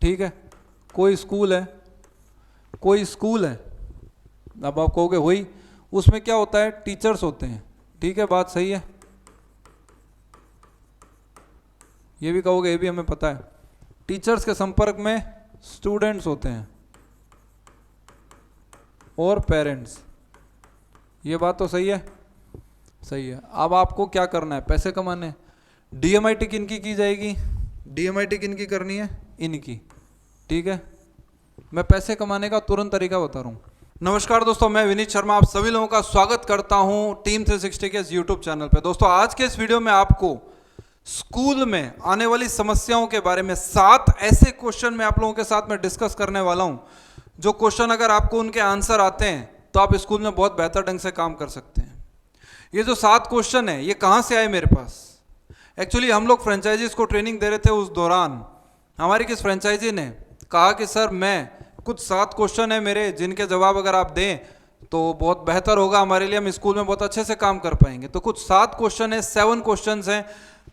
ठीक है, कोई स्कूल है, कोई स्कूल है, अब आप कहोगे वही, उसमें क्या होता है, टीचर्स होते हैं, ठीक है, बात सही है, ये भी कहोगे, ये भी हमें पता है। टीचर्स के संपर्क में स्टूडेंट्स होते हैं और पेरेंट्स, ये बात तो सही है, सही है। अब आपको क्या करना है, पैसे कमाने। डीएमआईटी किनकी की जाएगी, डीएमआईटी किनकी करनी है, इनकी, ठीक है। मैं पैसे कमाने का तुरंत तरीका बता रहा हूँ। नमस्कार दोस्तों, मैं विनीत शर्मा आप सभी लोगों का स्वागत करता हूँ टीम 360 के इस यूट्यूब चैनल पे। दोस्तों आज के इस वीडियो में आपको स्कूल में आने वाली समस्याओं के बारे में 7 ऐसे क्वेश्चन मैं आप लोगों के साथ में डिस्कस करने वाला हूँ, जो क्वेश्चन अगर आपको उनके आंसर आते हैं तो आप स्कूल में बहुत बेहतर ढंग से काम कर सकते हैं। ये जो 7 क्वेश्चन है ये कहाँ से आए मेरे पास, एक्चुअली हम लोग फ्रेंचाइजीज को ट्रेनिंग दे रहे थे, उस दौरान हमारी किस फ्रेंचाइजी ने कहा कि सर मैं कुछ 7 क्वेश्चन है मेरे, जिनके जवाब अगर आप दें तो बहुत बेहतर होगा हमारे लिए, हम स्कूल में बहुत अच्छे से काम कर पाएंगे। तो कुछ 7 क्वेश्चन है, 7 क्वेश्चन हैं,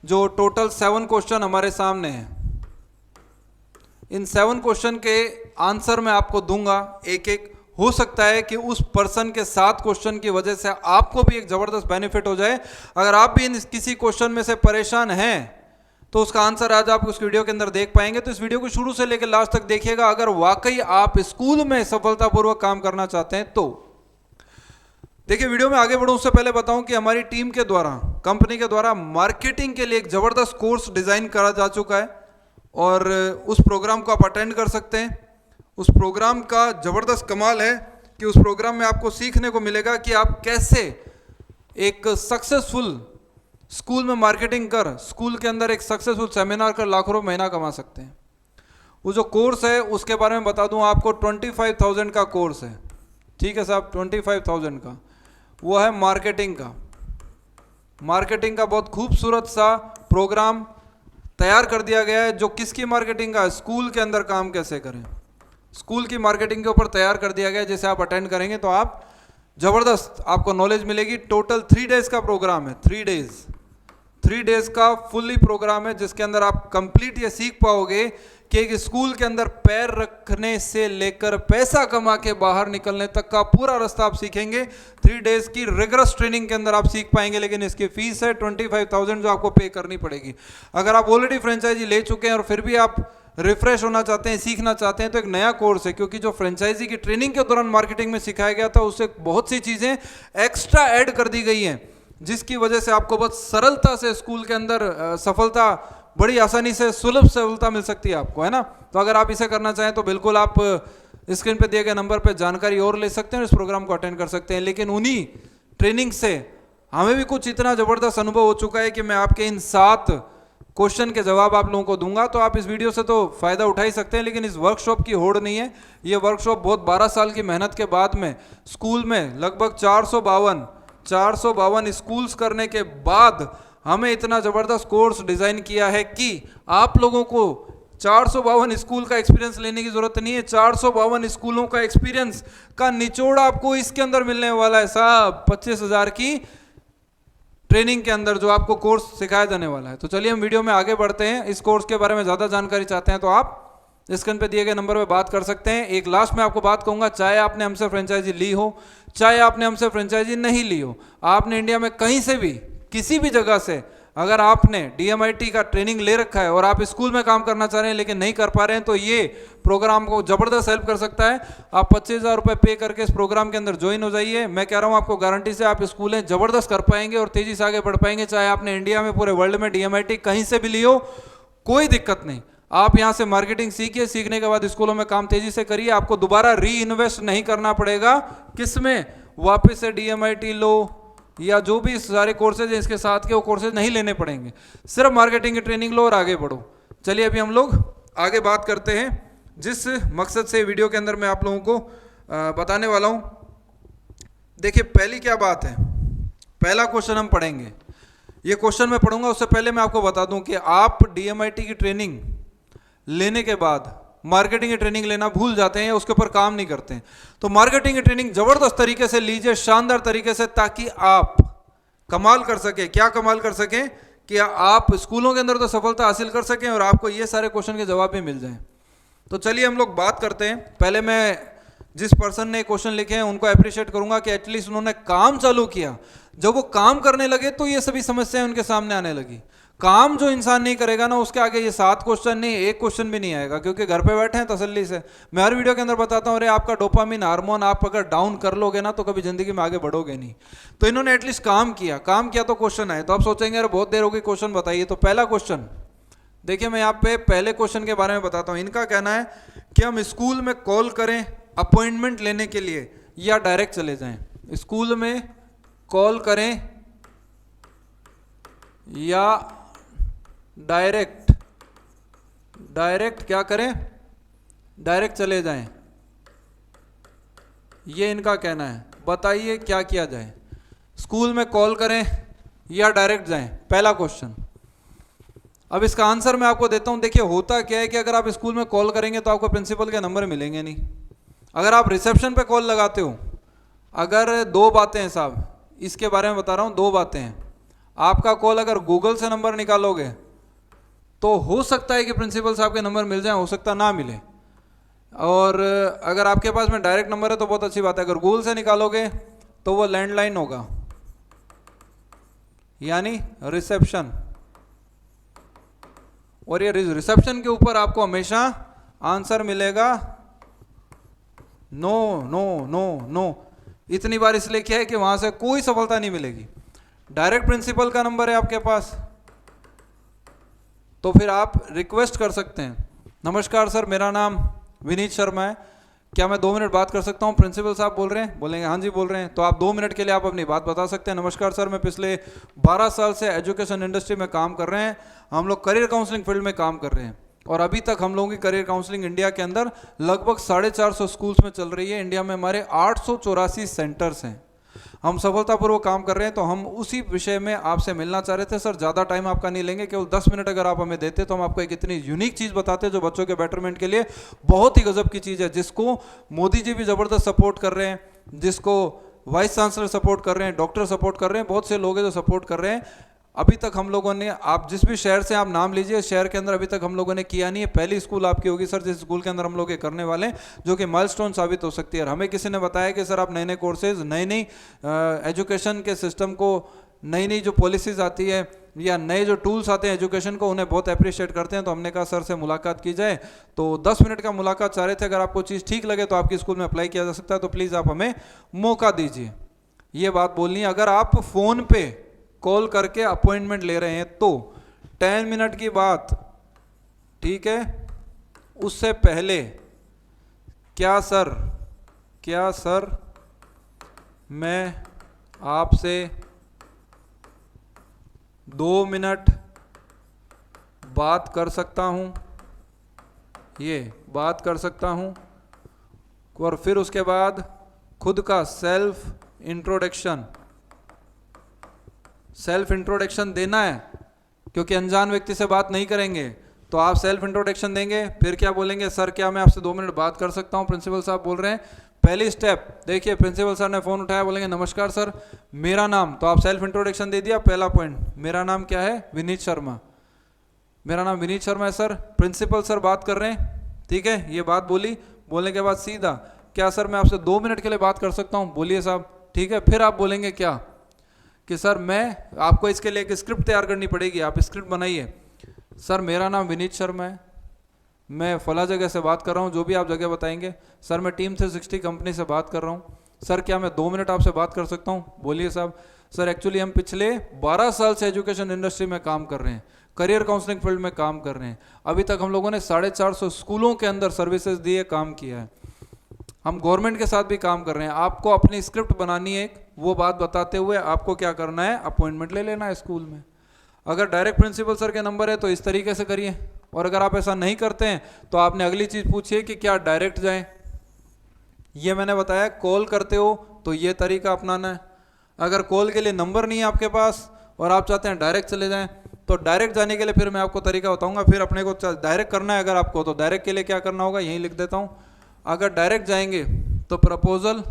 जो टोटल 7 क्वेश्चन हमारे सामने हैं। इन 7 क्वेश्चन के आंसर मैं आपको दूंगा एक एक। हो सकता है कि उस पर्सन के 7 क्वेश्चन की वजह से आपको भी एक जबरदस्त बेनिफिट हो जाए। अगर आप भी इन किसी क्वेश्चन में से परेशान हैं तो उसका आंसर आज आप उस वीडियो के अंदर देख पाएंगे। तो इस वीडियो को शुरू से लेकर लास्ट तक देखिएगा, अगर वाकई आप स्कूल में सफलतापूर्वक काम करना चाहते हैं तो। देखिए, वीडियो में आगे बढ़ूं उससे पहले बताऊं कि हमारी टीम के द्वारा, कंपनी के द्वारा मार्केटिंग के लिए एक जबरदस्त कोर्स डिजाइन करा जा चुका है और उस प्रोग्राम को आप अटेंड कर सकते हैं। उस प्रोग्राम का जबरदस्त कमाल है कि उस प्रोग्राम में आपको सीखने को मिलेगा कि आप कैसे एक सक्सेसफुल स्कूल में मार्केटिंग कर, स्कूल के अंदर एक सक्सेसफुल सेमिनार कर लाखों रुपए महीना कमा सकते हैं। वो जो कोर्स है उसके बारे में बता दूं आपको, 25,000 का कोर्स है, ठीक है साहब, 25,000 का। वो है मार्केटिंग का। मार्केटिंग का बहुत खूबसूरत सा प्रोग्राम तैयार कर दिया गया है, जो किसकी मार्केटिंग का, स्कूल के अंदर काम कैसे करें, स्कूल की मार्केटिंग के ऊपर तैयार कर दिया गया है। जैसे आप अटेंड करेंगे तो आप जबरदस्त आपको नॉलेज मिलेगी। टोटल 3 डेज का प्रोग्राम है, 3 डेज का फुल्ली प्रोग्राम है, जिसके अंदर आप कंप्लीट ये सीख पाओगे कि एक स्कूल के अंदर पैर रखने से लेकर पैसा कमा के बाहर निकलने तक का पूरा रास्ता आप सीखेंगे। 3 डेज की रिगरस ट्रेनिंग के अंदर आप सीख पाएंगे, लेकिन इसकी फीस है 25,000 जो आपको पे करनी पड़ेगी। अगर आप ऑलरेडी फ्रेंचाइजी ले चुके हैं और फिर भी आप रिफ्रेश होना चाहते हैं, सीखना चाहते हैं, तो एक नया कोर्स है, क्योंकि जो फ्रेंचाइजी की ट्रेनिंग के दौरान मार्केटिंग में सिखाया गया था उससे बहुत सी चीज़ें एक्स्ट्रा ऐड कर दी गई हैं, जिसकी वजह से आपको बहुत सरलता से स्कूल के अंदर सफलता, बड़ी आसानी से सुलभ सफलता मिल सकती है आपको, है ना। तो अगर आप इसे करना चाहें तो बिल्कुल आप स्क्रीन पे दिए गए नंबर पे जानकारी और ले सकते हैं और इस प्रोग्राम को अटेंड कर सकते हैं। लेकिन उन्हीं ट्रेनिंग से हमें भी कुछ इतना जबरदस्त अनुभव हो चुका है कि मैं आपके इन 7 क्वेश्चन के जवाब आप लोगों को दूंगा। तो आप इस वीडियो से तो फायदा उठा ही सकते हैं, लेकिन इस वर्कशॉप की होड़ नहीं है। ये वर्कशॉप बहुत 12 साल की मेहनत के बाद में स्कूल में लगभग 452 स्कूल्स करने के बाद हमें इतना जबरदस्त कोर्स डिजाइन किया है कि आप लोगों को 452 स्कूल का एक्सपीरियंस लेने की जरूरत नहीं है। 452 स्कूलों का एक्सपीरियंस का निचोड़ आपको इसके अंदर मिलने वाला है साहब, 25,000 की ट्रेनिंग के अंदर जो आपको कोर्स सिखाया जाने वाला है। तो चलिए हम वीडियो में आगे बढ़ते हैं। इस कोर्स के बारे में ज़्यादा जानकारी चाहते हैं तो आप स्क्रीन पे दिए गए नंबर पे बात कर सकते हैं। एक लास्ट में आपको बात कहूँगा, चाहे आपने हमसे फ्रेंचाइजी ली हो, चाहे आपने हमसे फ्रेंचाइजी नहीं ली हो, आपने इंडिया में कहीं से भी किसी भी जगह से अगर आपने डीएमआईटी का ट्रेनिंग ले रखा है और आप स्कूल में काम करना चाह रहे हैं लेकिन नहीं कर पा रहे हैं, तो ये प्रोग्राम को जबरदस्त हेल्प कर सकता है। आप 25,000 रुपये पे करके इस प्रोग्राम के अंदर ज्वाइन हो जाइए। मैं कह रहा हूँ आपको गारंटी से आप स्कूलें जबरदस्त कर पाएंगे और तेजी से आगे बढ़ पाएंगे। चाहे आपने इंडिया में, पूरे वर्ल्ड में डीएमआईटी कहीं से भी ली हो, कोई दिक्कत नहीं। आप यहाँ से मार्केटिंग सीखिए, सीखने के बाद स्कूलों में काम तेजी से करिए। आपको दोबारा री इन्वेस्ट नहीं करना पड़ेगा, किसमें, वापस से डीएमआईटी लो या जो भी सारे कोर्सेज हैं इसके साथ के, वो कोर्सेज नहीं लेने पड़ेंगे। सिर्फ मार्केटिंग की ट्रेनिंग लो और आगे बढ़ो। चलिए अभी हम लोग आगे बात करते हैं, जिस मकसद से वीडियो के अंदर मैं आप लोगों को बताने वाला हूं। देखिए, पहली क्या बात है, पहला क्वेश्चन हम पढ़ेंगे। ये क्वेश्चन मैं पढ़ूंगा, उससे पहले मैं आपको बता दूं कि आप डीएमआईटी की ट्रेनिंग लेने के बाद मार्केटिंग की ट्रेनिंग लेना भूल जाते हैं या उसके ऊपर काम नहीं करते हैं। तो मार्केटिंग की ट्रेनिंग जबरदस्त तरीके से लीजिए, शानदार तरीके से, ताकि आप कमाल कर सके। क्या कमाल कर सकें कि आप स्कूलों के अंदर तो सफलता हासिल कर सकें और आपको ये सारे क्वेश्चन के जवाब भी मिल जाएं। तो चलिए हम लोग बात करते हैं। पहले मैं जिस पर्सन ने क्वेश्चन लिखे हैं उनको अप्रिशिएट करूंगा कि एटलीस्ट उन्होंने काम चालू किया। जब वो काम करने लगे तो ये सभी समस्याएं उनके सामने आने लगी। काम जो इंसान नहीं करेगा ना, उसके आगे ये 7 क्वेश्चन नहीं, 1 क्वेश्चन भी नहीं आएगा, क्योंकि घर पे बैठे हैं तसल्ली से। मैं हर वीडियो के अंदर बताता हूँ, अरे आपका डोपामिन हार्मोन आप अगर डाउन कर लोगे ना तो कभी जिंदगी में आगे बढ़ोगे नहीं। तो इन्होंने एटलीस्ट काम किया तो क्वेश्चन आए। तो आप सोचेंगे अरे बहुत देर हो गई, क्वेश्चन बताइए। तो पहला क्वेश्चन देखिए, मैं यहाँ पे पहले क्वेश्चन के बारे में बताता हूँ। इनका कहना है कि हम स्कूल में कॉल करें अपॉइंटमेंट लेने के लिए या डायरेक्ट चले जाएं। स्कूल में कॉल करें या डायरेक्ट क्या करें, डायरेक्ट चले जाएं, ये इनका कहना है। बताइए क्या किया जाए, स्कूल में कॉल करें या डायरेक्ट जाएं, पहला क्वेश्चन। अब इसका आंसर मैं आपको देता हूं। देखिए होता क्या है कि अगर आप स्कूल में कॉल करेंगे तो आपको प्रिंसिपल के नंबर मिलेंगे नहीं। अगर आप रिसेप्शन पे कॉल लगाते हो, अगर 2 बातें हैं साहब, इसके बारे में बता रहा हूं, 2 बातें हैं। आपका कॉल अगर गूगल से नंबर निकालोगे तो हो सकता है कि प्रिंसिपल साहब के नंबर मिल जाए, हो सकता ना मिले। और अगर आपके पास में डायरेक्ट नंबर है तो बहुत अच्छी बात है। अगर गूगल से निकालोगे तो वो लैंडलाइन होगा, यानी रिसेप्शन। और ये रिसेप्शन के ऊपर आपको हमेशा आंसर मिलेगा नो नो नो नो। इतनी बार इसलिए क्या है कि वहां से कोई सफलता नहीं मिलेगी। डायरेक्ट प्रिंसिपल का नंबर है आपके पास तो फिर आप रिक्वेस्ट कर सकते हैं, नमस्कार सर, मेरा नाम विनीत शर्मा है, क्या मैं 2 मिनट बात कर सकता हूं? प्रिंसिपल साहब बोल रहे हैं, बोलेंगे हाँ जी बोल रहे हैं। तो आप 2 मिनट के लिए आप अपनी बात बता सकते हैं। नमस्कार सर, मैं पिछले 12 साल से एजुकेशन इंडस्ट्री में काम कर रहे हैं। हम लोग करियर काउंसलिंग फील्ड में काम कर रहे हैं और अभी तक हम लोगों की करियर काउंसलिंग इंडिया के अंदर लगभग 450 स्कूल्स में चल रही है। इंडिया में हमारे 884 सेंटर्स हैं। हम सफलतापूर्वक काम कर रहे हैं। तो हम उसी विषय में आपसे मिलना चाह रहे थे। सर ज़्यादा टाइम आपका नहीं लेंगे, केवल 10 मिनट अगर आप हमें देते तो हम आपको एक इतनी यूनिक चीज़ बताते जो बच्चों के बेटरमेंट के लिए बहुत ही गजब की चीज़ है, जिसको मोदी जी भी ज़बरदस्त सपोर्ट कर रहे हैं, जिसको वाइस चांसलर सपोर्ट कर रहे हैं, डॉक्टर सपोर्ट कर रहे हैं, बहुत से लोग हैं जो सपोर्ट कर रहे हैं। अभी तक हम लोगों ने, आप जिस भी शहर से आप नाम लीजिए, शहर के अंदर अभी तक हम लोगों ने किया नहीं है। पहली स्कूल आपकी होगी सर जिस स्कूल के अंदर हम लोग ये करने वाले हैं, जो कि माइलस्टोन साबित हो सकती है। और हमें किसी ने बताया कि सर आप नए नए कोर्सेज, नई नई एजुकेशन के सिस्टम को, नई नई जो पॉलिसीज आती है या नए जो टूल्स आते हैं एजुकेशन को, उन्हें बहुत अप्रिशिएट करते हैं। तो हमने कहा सर से मुलाकात की जाए। तो 10 मिनट का मुलाकात चाह रहे थे। अगर आपको चीज़ ठीक लगे तो आपकी स्कूल में अप्लाई किया जा सकता है। तो प्लीज़ आप हमें मौका दीजिए। ये बात बोलनी है। अगर आप फ़ोन पे कॉल करके अपॉइंटमेंट ले रहे हैं तो 10 मिनट की बात, ठीक है, उससे पहले क्या सर मैं आपसे 2 मिनट बात कर सकता हूं, ये बात कर सकता हूं। और फिर उसके बाद खुद का सेल्फ इंट्रोडक्शन देना है, क्योंकि अनजान व्यक्ति से बात नहीं करेंगे। तो आप सेल्फ इंट्रोडक्शन देंगे, फिर क्या बोलेंगे, सर क्या मैं आपसे 2 मिनट बात कर सकता हूं, प्रिंसिपल साहब बोल रहे हैं। पहली स्टेप देखिए, प्रिंसिपल सर ने फ़ोन उठाया, बोलेंगे नमस्कार सर, मेरा नाम, तो आप सेल्फ इंट्रोडक्शन दे दिया। पहला पॉइंट, मेरा नाम क्या है, विनीत शर्मा, मेरा नाम विनीत शर्मा है सर, प्रिंसिपल सर बात कर रहे हैं, ठीक है, ये बात बोली। बोलने के बाद सीधा, क्या सर मैं आपसे 2 मिनट के लिए बात कर सकता हूँ, बोलिए साहब, ठीक है। फिर आप बोलेंगे क्या कि सर मैं, आपको इसके लिए एक स्क्रिप्ट तैयार करनी पड़ेगी, आप स्क्रिप्ट बनाइए। सर मेरा नाम विनीत शर्मा है, मैं फला जगह से बात कर रहा हूँ, जो भी आप जगह बताएंगे। सर मैं टीम 360 कंपनी से बात कर रहा हूँ। सर क्या मैं 2 मिनट आपसे बात कर सकता हूँ, बोलिए साहब। सर एक्चुअली हम पिछले 12 साल से एजुकेशन इंडस्ट्री में काम कर रहे हैं, करियर काउंसलिंग फील्ड में काम कर रहे हैं। अभी तक हम लोगों ने 450 स्कूलों के अंदर सर्विसेज दिए, काम किया है। हम गवर्नमेंट के साथ भी काम कर रहे हैं। आपको अपनी स्क्रिप्ट बनानी है, वो बात बताते हुए आपको क्या करना है, अपॉइंटमेंट ले लेना है स्कूल में। अगर डायरेक्ट प्रिंसिपल सर के नंबर है तो इस तरीके से करिए, और अगर आप ऐसा नहीं करते हैं तो आपने अगली चीज़ पूछी है कि क्या डायरेक्ट जाएं। ये मैंने बताया, कॉल करते हो तो ये तरीका अपनाना है। अगर कॉल के लिए नंबर नहीं है आपके पास और आप चाहते हैं डायरेक्ट चले जाएं, तो डायरेक्ट जाने के लिए फिर मैं आपको तरीका बताऊंगा। फिर अपने को डायरेक्ट करना है अगर आपको, तो डायरेक्ट के लिए क्या करना होगा, यहीं लिख देता हूँ। अगर डायरेक्ट जाएंगे तो प्रपोजल,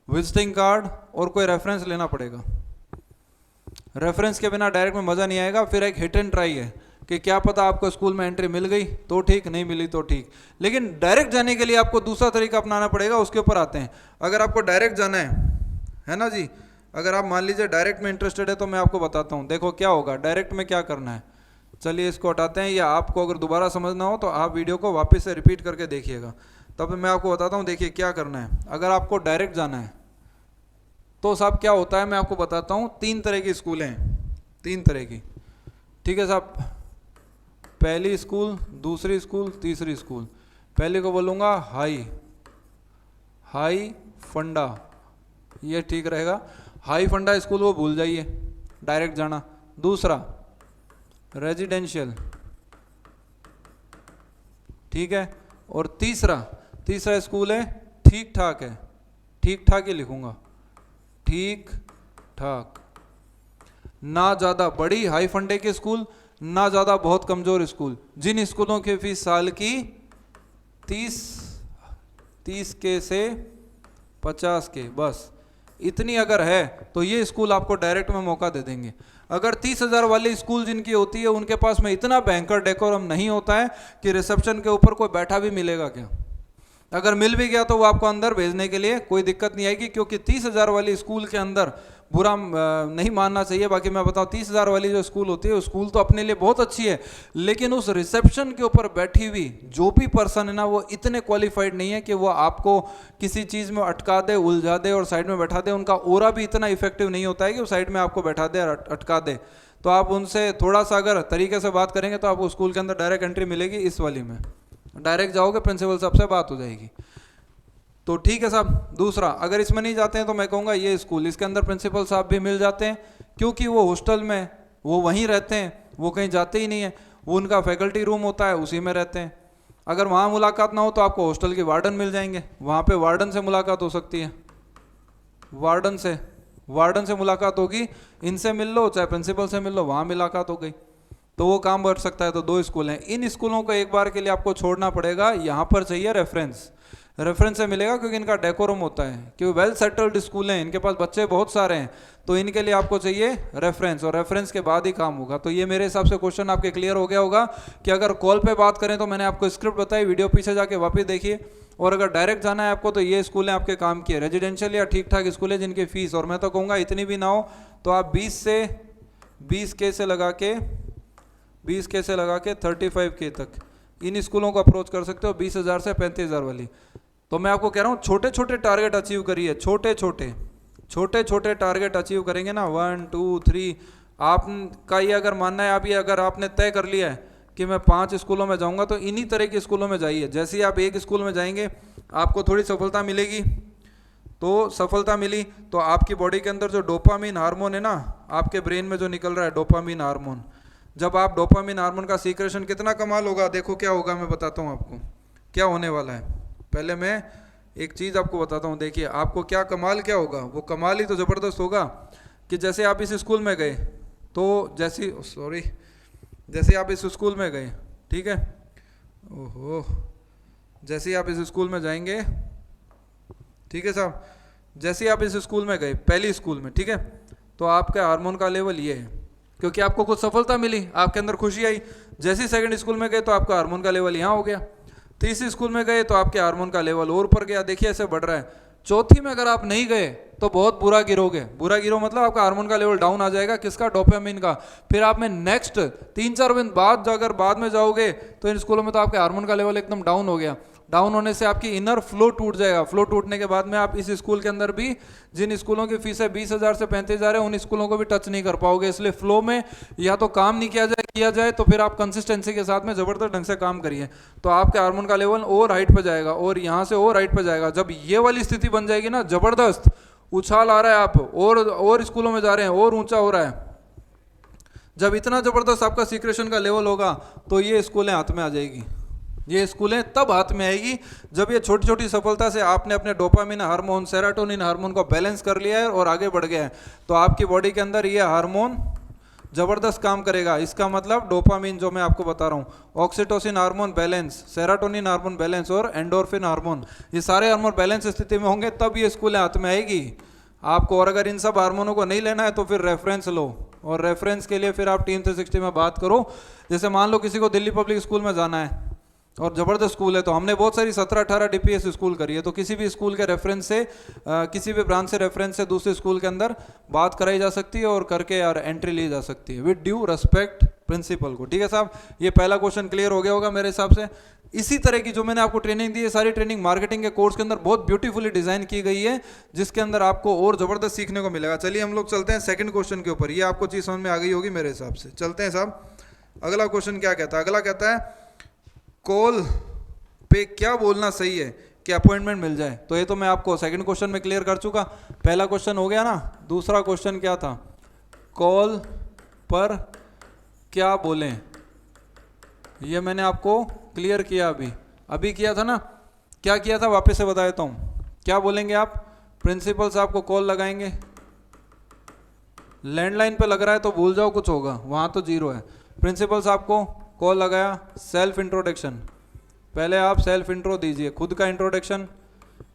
विजिटिंग कार्ड और कोई रेफरेंस लेना पड़ेगा। रेफरेंस के बिना डायरेक्ट में मज़ा नहीं आएगा। फिर एक हिट एंड ट्राई है कि क्या पता आपको स्कूल में एंट्री मिल गई तो ठीक, नहीं मिली तो ठीक। लेकिन डायरेक्ट जाने के लिए आपको दूसरा तरीका अपनाना पड़ेगा, उसके ऊपर आते हैं। अगर आपको डायरेक्ट जाना है ना जी, अगर आप मान लीजिए डायरेक्ट में इंटरेस्टेड है तो मैं आपको बताता हूँ। देखो क्या होगा, डायरेक्ट में क्या करना है, चलिए इसको हटाते हैं, या आपको अगर दोबारा समझना हो तो आप वीडियो को वापस से रिपीट करके देखिएगा, तब मैं आपको बताता हूँ। देखिए क्या करना है, अगर आपको डायरेक्ट जाना है तो साहब क्या होता है मैं आपको बताता हूँ। 3 तरह की स्कूलें हैं, 3 तरह की, ठीक है साहब। पहली स्कूल, दूसरी स्कूल, तीसरी स्कूल। पहले को बोलूँगा हाई फंडा, ये ठीक रहेगा। हाई फंडा स्कूल वो भूल जाइए, डायरेक्ट जाना। दूसरा रेजिडेंशियल, ठीक है। और तीसरा स्कूल है ठीक ठाक है, ठीक ठाक ही लिखूंगा, ठीक ठाक। ना ज़्यादा बड़ी हाई फंडे के स्कूल, ना ज़्यादा बहुत कमज़ोर स्कूल। जिन स्कूलों की फीस साल की 30 के से 50 के, बस इतनी अगर है तो ये स्कूल आपको डायरेक्ट में मौका दे देंगे। अगर 30,000 वाली स्कूल जिनकी होती है उनके पास में इतना बैंकर डेकोरम नहीं होता है कि रिसेप्शन के ऊपर कोई बैठा भी मिलेगा क्या। अगर मिल भी गया तो वो आपको अंदर भेजने के लिए कोई दिक्कत नहीं आएगी, क्योंकि 30,000 वाली स्कूल के अंदर बुरा नहीं मानना चाहिए। बाकी मैं बताऊं 30,000 वाली जो स्कूल होती है, स्कूल तो अपने लिए बहुत अच्छी है, लेकिन उस रिसेप्शन के ऊपर बैठी हुई जो भी पर्सन है ना, वो इतने क्वालिफाइड नहीं है कि वो आपको किसी चीज़ में अटका दे, उलझा दे और साइड में बैठा दे। उनका ओरा भी इतना इफेक्टिव नहीं होता है कि वो साइड में आपको बैठा दे और अटका दे। तो आप उनसे थोड़ा सा अगर तरीके से बात करेंगे तो आपको स्कूल के अंदर डायरेक्ट एंट्री मिलेगी। इस वाली में डायरेक्ट जाओगे, प्रिंसिपल साहब से बात हो जाएगी, तो ठीक है साहब। दूसरा, अगर इसमें नहीं जाते हैं तो मैं कहूँगा ये स्कूल, इसके अंदर प्रिंसिपल साहब भी मिल जाते हैं, क्योंकि वो हॉस्टल में वो वहीं रहते हैं, वो कहीं जाते ही नहीं है, वो उनका फैकल्टी रूम होता है उसी में रहते हैं। अगर वहाँ मुलाकात ना हो तो आपको हॉस्टल के वार्डन मिल जाएंगे, वहाँ पे वार्डन से मुलाकात हो सकती है, वार्डन से मुलाकात होगी। इनसे मिल लो चाहे प्रिंसिपल से मिल लो, वहाँ मुलाकात हो गई, तो वो काम बढ़ सकता है। तो 2 स्कूल हैं। इन स्कूलों को एक बार के लिए आपको छोड़ना पड़ेगा। यहाँ पर चाहिए रेफरेंस से मिलेगा, क्योंकि इनका डेकोरम होता है, क्योंकि वेल सेटल्ड स्कूल हैं, इनके पास बच्चे बहुत सारे हैं, तो इनके लिए आपको चाहिए रेफरेंस, और रेफरेंस के बाद ही काम होगा। तो ये मेरे हिसाब से क्वेश्चन आपके क्लियर हो गया होगा कि अगर कॉल पे बात करें तो मैंने आपको स्क्रिप्ट बताई, वीडियो पीछे जाके वापस देखिए। और अगर डायरेक्ट जाना है आपको तो ये स्कूलें आपके काम की है, रेजिडेंशियल या ठीक ठाक स्कूल है जिनकी फीस, और मैं तो कहूँगा इतनी भी ना हो तो आप 20 के से लगा के 35 के तक इन स्कूलों को अप्रोच कर सकते हो, 20,000 से 35,000 वाली। तो मैं आपको कह रहा हूँ छोटे छोटे टारगेट अचीव करिए, छोटे छोटे टारगेट अचीव करेंगे ना, 1 2 3। आपका ये अगर मानना है, आप ये अगर आपने तय कर लिया है कि मैं 5 स्कूलों में जाऊंगा, तो इन्हीं तरह के स्कूलों में जाइए। जैसे ही आप एक स्कूल में जाएंगे आपको थोड़ी सफलता मिलेगी, तो सफलता मिली तो आपकी बॉडी के अंदर जो डोपामीन हार्मोन है ना, आपके ब्रेन में जो निकल रहा है डोपामीन हार्मोन, जब आप डोपामीन हार्मोन का सीक्रेशन कितना कमाल होगा, देखो क्या होगा, मैं बताता हूँ आपको क्या होने वाला है। पहले मैं एक चीज़ आपको बताता हूँ, देखिए आपको क्या कमाल क्या होगा। वो कमाल ही तो ज़बरदस्त होगा कि जैसे आप इस स्कूल में गए तो जैसे आप इस स्कूल में गए, ठीक है, ओहो, जैसे आप इस स्कूल में जाएंगे, ठीक है साहब, जैसे आप इस स्कूल में गए पहली स्कूल में, ठीक है, तो आपका हार्मोन का लेवल ये है, क्योंकि आपको कुछ सफलता मिली, आपके अंदर खुशी आई। जैसे सेकंड स्कूल में गए तो आपका हार्मोन का लेवल यहाँ हो गया, तीसरी स्कूल में गए तो आपके हार्मोन का लेवल और ऊपर गया, देखिए ऐसे बढ़ रहा है। चौथी में अगर आप नहीं गए तो बहुत बुरा गिरोगे, बुरा गिरो मतलब आपका हार्मोन का लेवल डाउन आ जाएगा, किसका, डोपामिन का। फिर आप में नेक्स्ट 3-4 दिन बाद अगर बाद में जाओगे तो इन स्कूलों में तो आपके हार्मोन का लेवल एकदम डाउन हो गया। डाउन होने से आपकी इनर फ्लो टूट जाएगा, फ्लो टूटने के बाद में आप इस स्कूल के अंदर भी, जिन स्कूलों की फीस है 20,000 से 35,000 है, उन स्कूलों को भी टच नहीं कर पाओगे। इसलिए फ्लो में या तो काम नहीं किया जाए तो फिर आप कंसिस्टेंसी के साथ में ज़बरदस्त ढंग से काम करिए, तो आपके हार्मोन का लेवल और हाइट पे जाएगा और यहाँ से और हाइट पे जाएगा। जब ये वाली स्थिति बन जाएगी ना, ज़बरदस्त उछाल आ रहा है, आप और स्कूलों में जा रहे हैं और ऊंचा हो रहा है, जब इतना ज़बरदस्त आपका सीक्रेशन का लेवल होगा तो ये स्कूलें हाथ में आ जाएगी। ये स्कूलें तब हाथ में आएगी जब ये छोटी छोटी सफलता से आपने अपने डोपामिन हार्मोन, सेरोटोनिन हार्मोन को बैलेंस कर लिया है और आगे बढ़ गया है, तो आपकी बॉडी के अंदर ये हार्मोन ज़बरदस्त काम करेगा। इसका मतलब डोपामिन जो मैं आपको बता रहा हूँ, oxytocin hormone balance, serotonin hormone balance और एंडोर्फिन हार्मोन, ये सारे हार्मोन बैलेंस स्थिति में होंगे तब ये स्कूलें हाथ में आएगी आपको। और अगर इन सब हार्मोनों को नहीं लेना है तो फिर रेफरेंस लो, और रेफरेंस के लिए फिर आप टीम 360 में बात करो। जैसे मान लो किसी को दिल्ली पब्लिक स्कूल में जाना है और ज़बरदस्त स्कूल है, तो हमने बहुत सारी 17-18 DPS स्कूल करी है, तो किसी भी स्कूल के रेफरेंस से किसी भी ब्रांच से रेफरेंस से दूसरे स्कूल के अंदर बात कराई जा सकती है और करके यार एंट्री ली जा सकती है विद ड्यू रेस्पेक्ट प्रिंसिपल को। ठीक है साहब, ये पहला क्वेश्चन क्लियर हो गया होगा मेरे हिसाब से। इसी तरह की जो मैंने आपको ट्रेनिंग दी है, सारी ट्रेनिंग मार्केटिंग के कोर्स के अंदर बहुत ब्यूटीफुली डिजाइन की गई है, जिसके अंदर आपको और जबरदस्त सीखने को मिलेगा। चलिए हम लोग चलते हैं सेकंड क्वेश्चन के ऊपर, ये आपको चीज समझ में आ गई होगी मेरे हिसाब से। चलते हैं साहब, अगला क्वेश्चन क्या कहता है? अगला कहता है कॉल पे क्या बोलना सही है कि अपॉइंटमेंट मिल जाए। तो ये तो मैं आपको सेकंड क्वेश्चन में क्लियर कर चुका, पहला क्वेश्चन हो गया ना। दूसरा क्वेश्चन क्या था? कॉल पर क्या बोलें, ये मैंने आपको क्लियर किया, अभी किया था ना। क्या किया था वापस से बता देता हूँ। क्या बोलेंगे आप? प्रिंसिपल साहब को कॉल लगाएंगे, लैंडलाइन पे लग रहा है तो भूल जाओ कुछ होगा, वहाँ तो 0 है। प्रिंसिपल साहब को कॉल लगाया, सेल्फ इंट्रोडक्शन, पहले आप सेल्फ इंट्रो दीजिए, खुद का इंट्रोडक्शन।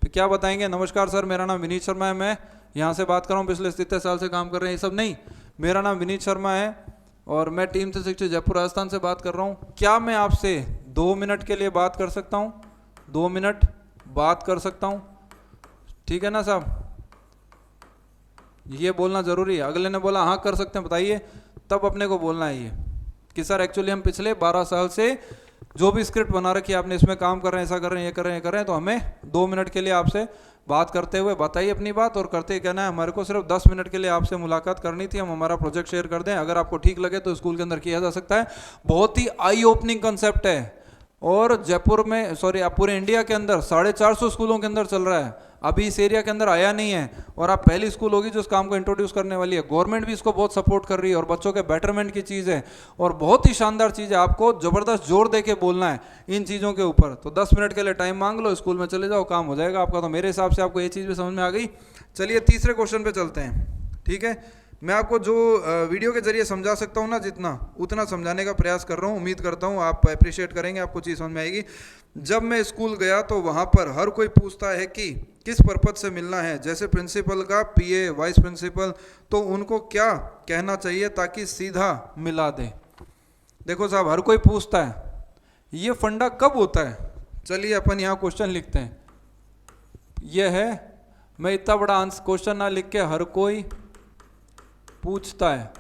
फिर क्या बताएंगे? नमस्कार सर, मेरा नाम विनीत शर्मा है, मैं यहाँ से बात कर रहा हूँ, पिछले 70 साल से काम कर रहे हैं। ये सब नहीं, मेरा नाम विनीत शर्मा है और मैं टीम 360 जयपुर राजस्थान से बात कर रहा हूँ। क्या मैं आपसे 2 मिनट के लिए बात कर सकता हूँ? 2 मिनट बात कर सकता हूँ, ठीक है ना साहब? ये बोलना जरूरी है। अगले ने बोला हाँ कर सकते हैं, बताइए, तब अपने को बोलना है ये कि सर एक्चुअली हम पिछले 12 साल से जो भी स्क्रिप्ट बना रखी है आपने, इसमें काम कर रहे हैं, ऐसा कर रहे हैं, ये कर रहे हैं, ये कर रहे हैं, तो हमें 2 मिनट के लिए आपसे बात करते हुए बताइए अपनी बात। और करते कहना है हमारे को सिर्फ 10 मिनट के लिए आपसे मुलाकात करनी थी, हम हमारा प्रोजेक्ट शेयर कर दें, अगर आपको ठीक लगे तो स्कूल के अंदर किया जा सकता है। बहुत ही आई ओपनिंग कंसेप्ट है और जयपुर में पूरे इंडिया के अंदर 450 स्कूलों के अंदर चल रहा है, अभी इस एरिया के अंदर आया नहीं है और आप पहली स्कूल होगी जो इस काम को इंट्रोड्यूस करने वाली है। गवर्नमेंट भी इसको बहुत सपोर्ट कर रही है और बच्चों के बेटरमेंट की चीज़ है और बहुत ही शानदार चीज़ है। आपको जबरदस्त जोर दे के बोलना है इन चीज़ों के ऊपर। तो 10 मिनट के लिए टाइम मांग लो, स्कूल में चले जाओ, काम हो जाएगा आपका। तो मेरे हिसाब से आपको ये चीज़ भी समझ में आ गई। चलिए तीसरे क्वेश्चन पे चलते हैं, ठीक है। मैं आपको जो वीडियो के जरिए समझा सकता हूँ ना, जितना उतना समझाने का प्रयास कर रहा हूँ। उम्मीद करता हूँ आप अप्रिशिएट करेंगे, आपको चीज़ समझ में आएगी। जब मैं स्कूल गया तो वहाँ पर हर कोई पूछता है कि किस पर्पज से मिलना है, जैसे प्रिंसिपल का पीए, वाइस प्रिंसिपल, तो उनको क्या कहना चाहिए ताकि सीधा मिला दें। देखो साहब, हर कोई पूछता है, ये फंडा कब होता है? चलिए अपन यहाँ क्वेश्चन लिखते हैं। यह है, मैं इतना बड़ा क्वेश्चन ना लिख के हर कोई पूछता है,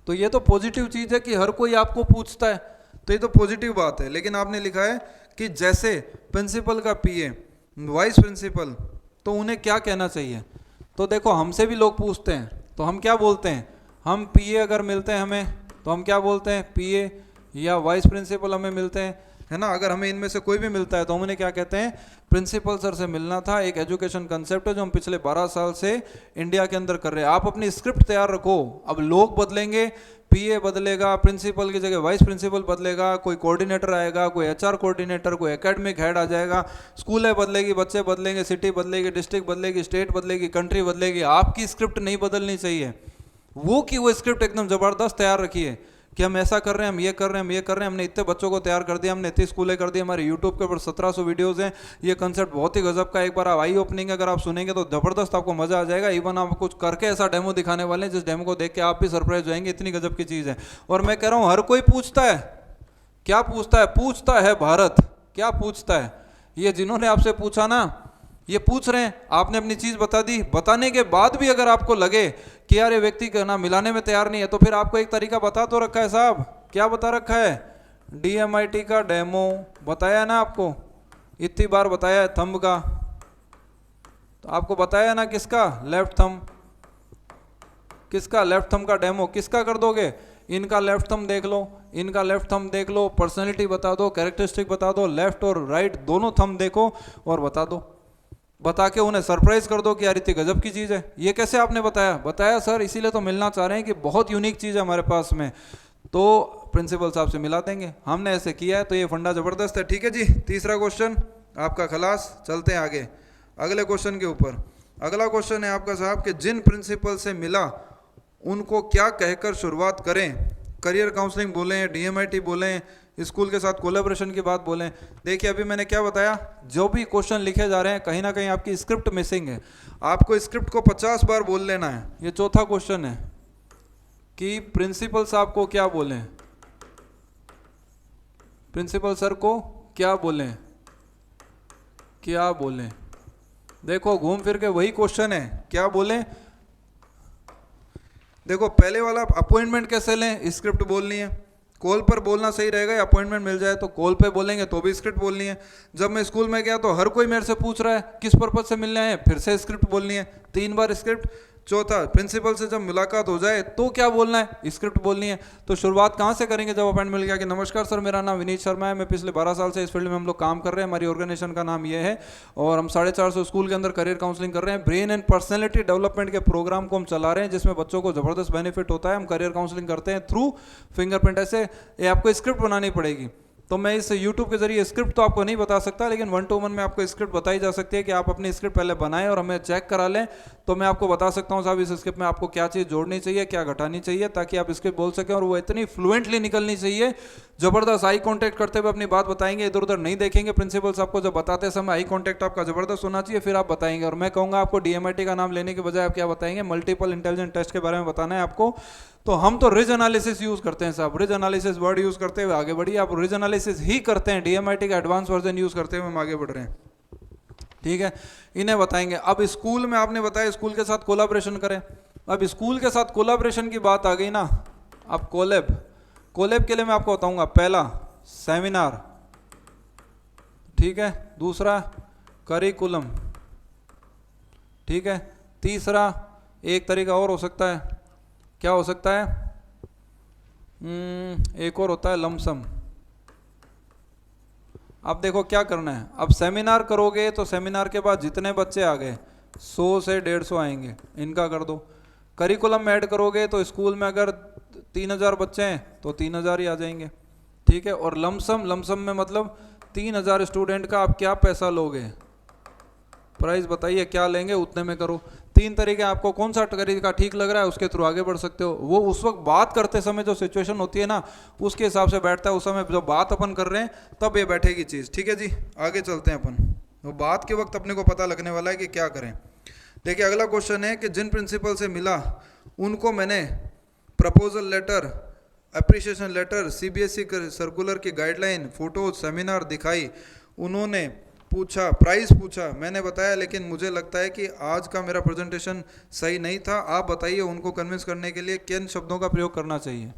तो ये तो पॉजिटिव चीज है कि हर कोई आपको पूछता है, तो ये तो पॉजिटिव बात है। लेकिन आपने लिखा है कि जैसे प्रिंसिपल का पीए, वाइस प्रिंसिपल, तो उन्हें क्या कहना चाहिए। तो देखो हमसे भी लोग पूछते हैं, तो हम क्या बोलते हैं? हम पीए अगर मिलते हैं हमें तो हम क्या बोलते हैं? पीए या वाइस प्रिंसिपल हमें मिलते हैं, है ना। अगर हमें इनमें से कोई भी मिलता है तो हम उन्हें क्या कहते हैं? प्रिंसिपल सर से मिलना था। एक एजुकेशन कंसेप्ट है जो हम पिछले 12 साल से इंडिया के अंदर कर रहे हैं। आप अपनी स्क्रिप्ट तैयार रखो, अब लोग बदलेंगे, पीए बदलेगा, प्रिंसिपल की जगह वाइस प्रिंसिपल बदलेगा, कोई कोऑर्डिनेटर आएगा, कोई एचआर कोऑर्डिनेटर, कोई एकेडमिक हेड आ जाएगा, स्कूलें बदलेगी, बच्चे बदलेंगे, सिटी बदलेगी, डिस्ट्रिक्ट बदलेगी, स्टेट बदलेगी, कंट्री बदलेगी। आपकी स्क्रिप्ट नहीं बदलनी चाहिए, वो स्क्रिप्ट एकदम जबरदस्त तैयार रखिए कि हम ऐसा कर रहे हैं, हम ये कर रहे हैं, हम ये कर रहे हैं, हमने इतने बच्चों को तैयार कर दिया, हमने इतनी स्कूलें कर दी, हमारे यूट्यूब के ऊपर 1700 वीडियोस हैं। ये कंसेप्ट बहुत ही गजब का, एक बार आप आई ओपनिंग अगर आप सुनेंगे तो जबरदस्त आपको मजा आ जाएगा। इवन आप कुछ करके ऐसा डेमो दिखाने वाले हैं जिस डेमो को देख के आप भी सरप्राइज हो जाएंगे, इतनी गजब की चीज़ है। और मैं कह रहा हूँ हर कोई पूछता है, क्या पूछता है? पूछता है भारत। क्या पूछता है? ये जिन्होंने आपसे पूछा ना, ये पूछ रहे हैं, आपने अपनी चीज बता दी, बताने के बाद भी अगर आपको लगे कि यार ये व्यक्ति का ना मिलाने में तैयार नहीं है, तो फिर आपको एक तरीका बता तो रखा है साहब। क्या बता रखा है? DMIT का डेमो बताया ना आपको, इतनी बार बताया है थंब का, तो आपको बताया ना किसका? Left thumb. किसका? लेफ्ट थंब का डेमो। किसका कर दोगे? इनका लेफ्ट थंब देख लो, इनका लेफ्ट थंब देख लो, पर्सनैलिटी बता दो, कैरेक्टरिस्टिक बता दो, लेफ्ट और राइट दोनों थंब देखो और बता दो। बता के उन्हें सरप्राइज कर दो कि यार इतनी गजब की चीज़ है। ये कैसे आपने बताया? बताया सर इसीलिए तो मिलना चाह रहे हैं कि बहुत यूनिक चीज़ है हमारे पास में, तो प्रिंसिपल साहब से मिला देंगे। हमने ऐसे किया है तो ये फंडा जबरदस्त है। ठीक है जी, तीसरा क्वेश्चन आपका खलास। चलते हैं आगे अगले क्वेश्चन के ऊपर। अगला क्वेश्चन है आपका साहब कि जिन प्रिंसिपल से मिला उनको क्या कहकर शुरुआत करें? करियर काउंसलिंग बोलें, DMIT बोलें, स्कूल के साथ कोलैबोरेशन की बात बोलें। देखिए अभी मैंने क्या बताया, जो भी क्वेश्चन लिखे जा रहे हैं कहीं ना कहीं आपकी स्क्रिप्ट मिसिंग है। आपको स्क्रिप्ट को 50 बार बोल लेना है। ये चौथा क्वेश्चन है, कि प्रिंसिपल साहब को क्या बोलें, प्रिंसिपल सर को क्या बोलें, क्या बोलें। देखो घूम फिर के वही क्वेश्चन है, क्या बोलें। देखो पहले वाला अपॉइंटमेंट कैसे लें, स्क्रिप्ट बोलनी है। कॉल पर बोलना सही रहेगा या अपॉइंटमेंट मिल जाए तो कॉल पे बोलेंगे तो भी स्क्रिप्ट बोलनी है। जब मैं स्कूल में गया तो हर कोई मेरे से पूछ रहा है किस पर्पज से मिलने आए, फिर से स्क्रिप्ट बोलनी है, 3 बार स्क्रिप्ट। चौथा, प्रिंसिपल से जब मुलाकात हो जाए तो क्या बोलना है, स्क्रिप्ट बोलनी है। तो शुरुआत कहाँ से करेंगे, जब अपॉइंटमेंट मिल गया कि नमस्कार सर मेरा नाम विनीत शर्मा है, मैं पिछले 12 साल से इस फील्ड में हम लोग काम कर रहे हैं, हमारी ऑर्गेनाइजेशन का नाम ये है और हम 450 स्कूल के अंदर करियर काउंसलिंग कर रहे हैं। ब्रेन एंड पर्सनैलिटी डेवलपमेंट के प्रोग्राम को हम चला रहे हैं जिसमें बच्चों को जबरदस्त बेनिफिट होता है। हम करियर काउंसलिंग करते हैं थ्रू फिंगरप्रिंट। ऐसे ये आपको स्क्रिप्ट बनानी पड़ेगी। तो मैं इस YouTube के जरिए स्क्रिप्ट तो आपको नहीं बता सकता, लेकिन 1 to 1 में आपको स्क्रिप्ट बताई जा सकती है कि आप अपनी स्क्रिप्ट पहले बनाएं और हमें चेक करा लें, तो मैं आपको बता सकता हूं साहब इस स्क्रिप्ट में आपको क्या चीज़ जोड़नी चाहिए, क्या घटानी चाहिए, ताकि आप स्क्रिप्ट बोल सकें। और वो इतनी फ्लुएंटली निकलनी चाहिए, जबरदस्त आई कॉन्टैक्ट करते हुए अपनी बात बताएंगे, इधर उधर नहीं देखेंगे। प्रिंसिपल्स आपको जब बताते समय आई कॉन्टैक्ट आपका जबरदस्त होना चाहिए, फिर आप बताएंगे। और मैं कहूँगा आपको DMIT का नाम लेने के बजाय आप क्या बताएंगे, मल्टीपल इंटेलिजेंट टेस्ट के बारे में बताना है आपको। तो हम तो रिज एनालिसिस यूज करते हैं साहब, रिज एनालिसिस वर्ड यूज करते हुए आगे बढ़िए। आप रिज एनालिसिस ही करते हैं, DMIT का एडवांस वर्जन यूज करते हुए हम आगे बढ़ रहे हैं, ठीक है। इन्हें बताएंगे। अब स्कूल में आपने बताया स्कूल के साथ कोलाब्रेशन करें। अब स्कूल के साथ कोलाब्रेशन की बात आ गई ना, अब कोलैब के लिए मैं आपको बताऊंगा, पहला सेमिनार, ठीक है, दूसरा करिकुलम, ठीक है, तीसरा एक तरीका और हो सकता है, क्या हो सकता है, एक और होता है लमसम। अब देखो क्या करना है, अब सेमिनार करोगे तो सेमिनार के बाद जितने बच्चे आ गए 100 से 150 आएंगे, इनका कर दो। करिकुलम में ऐड करोगे तो स्कूल में अगर 3000 बच्चे हैं तो 3000 ही आ जाएंगे, ठीक है। और लमसम में मतलब 3000 स्टूडेंट का आप क्या पैसा लोगे, प्राइस बताइए क्या लेंगे, उतने में करो। 3 तरीके, आपको कौन सा तरीका ठीक लग रहा है उसके थ्रू आगे बढ़ सकते हो। वो उस वक्त बात करते समय जो सिचुएशन होती है ना, उसके हिसाब से बैठता है। उस समय जो बात अपन कर रहे हैं तब ये बैठेगी चीज़, ठीक है जी। आगे चलते हैं अपन, वो बात के वक्त अपने को पता लगने वाला है कि क्या करें। देखिए अगला क्वेश्चन है कि जिन प्रिंसिपल से मिला उनको मैंने proposal letter, appreciation letter, CBSE circular की गाइडलाइन, फोटोज, सेमिनार दिखाई। उन्होंने पूछा, प्राइस पूछा, मैंने बताया लेकिन मुझे लगता है कि आज का मेरा प्रेजेंटेशन सही नहीं था। आप बताइए उनको कन्विंस करने के लिए किन शब्दों का प्रयोग करना चाहिए।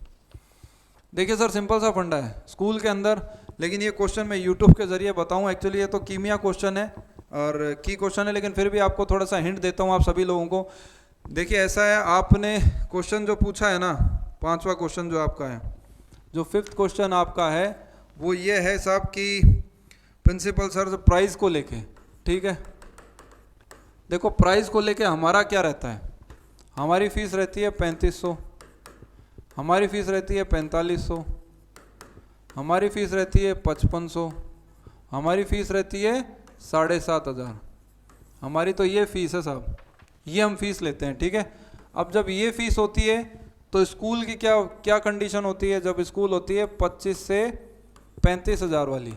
देखिए सर सिंपल सा फंडा है स्कूल के अंदर, लेकिन ये क्वेश्चन मैं YouTube के जरिए बताऊं। एक्चुअली ये तो कीमिया क्वेश्चन है और की क्वेश्चन है, लेकिन फिर भी आपको थोड़ा सा हिंट देता हूँ आप सभी लोगों को। देखिए ऐसा है, आपने क्वेश्चन जो पूछा है ना, 5वां क्वेश्चन जो आपका है, जो 5th क्वेश्चन आपका है वो ये है साहब कि प्रिंसिपल सर प्राइस को लेके, ठीक है। देखो प्राइस को लेके हमारा क्या रहता है, हमारी फीस रहती है 3500, हमारी फीस रहती है 4500, हमारी फीस रहती है 5500, हमारी फीस रहती है 7500। हमारी तो ये फीस है साहब, ये हम फीस लेते हैं, ठीक है। अब जब ये फीस होती है तो स्कूल की क्या क्या कंडीशन होती है, जब स्कूल होती है 25 से 35,000 वाली,